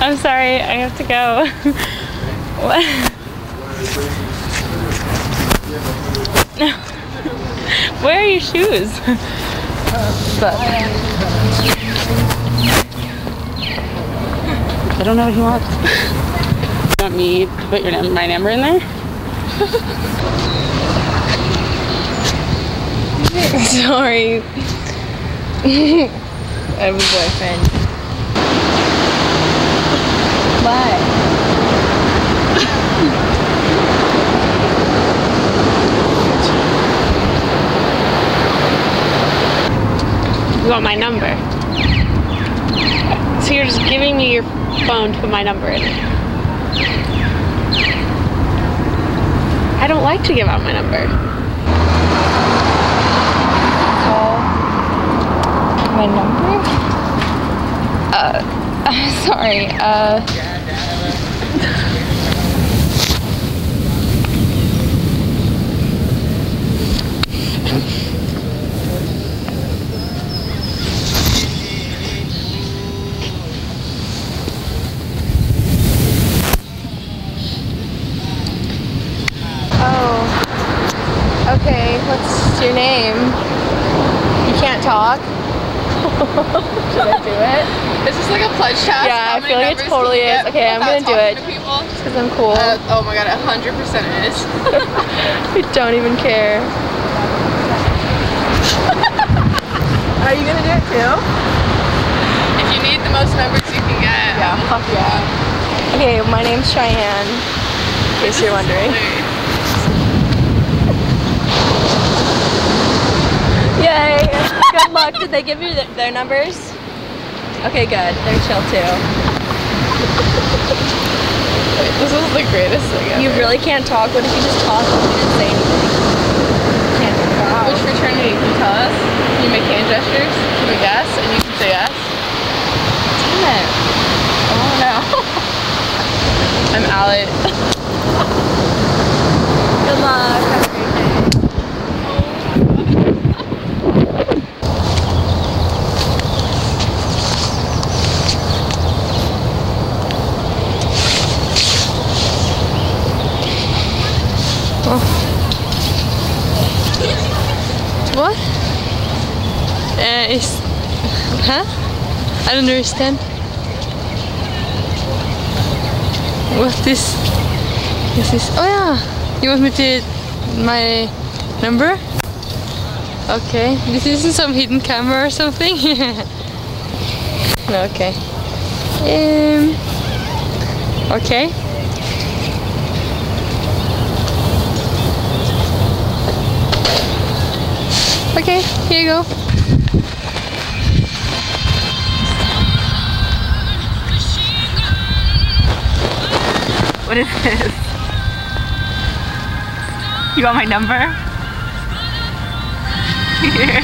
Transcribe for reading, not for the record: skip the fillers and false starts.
I'm sorry, I have to go. What? Where are your shoes? But I don't know what he wants. You want me to put my number in there? Sorry. I have a boyfriend. Why? You want my number? So you're just giving me your phone to put my number in it? I don't like to give out my number. Call my number? Sorry, okay, what's your name? You can't talk? Should I do it? Is this like a pledge test? Yeah, I feel like it totally is. Okay, I'm gonna do it. Just because I'm cool. Oh my god, 100% it is. I don't even care. Are you gonna do it too? If you need the most numbers you can get. Yeah, fuck yeah. Okay, my name's Cheyenne, in case you're wondering. Yay! Good luck. Did they give you their numbers? Okay, good. They're chill too. Wait, this is the greatest thing ever. You really can't talk? What if you just talk and you didn't say anything? Can't talk. Which fraternity can you tell us? Can you make hand gestures? Can we guess? And you can say yes? Damn it. Oh no. I'm Allie. Good luck. Have a great day. What? Huh? I don't understand. What is this? Oh yeah! You want me to my number? Okay. This isn't some hidden camera or something? No, okay. Okay. Okay, here you go. What is this? You want my number? Here.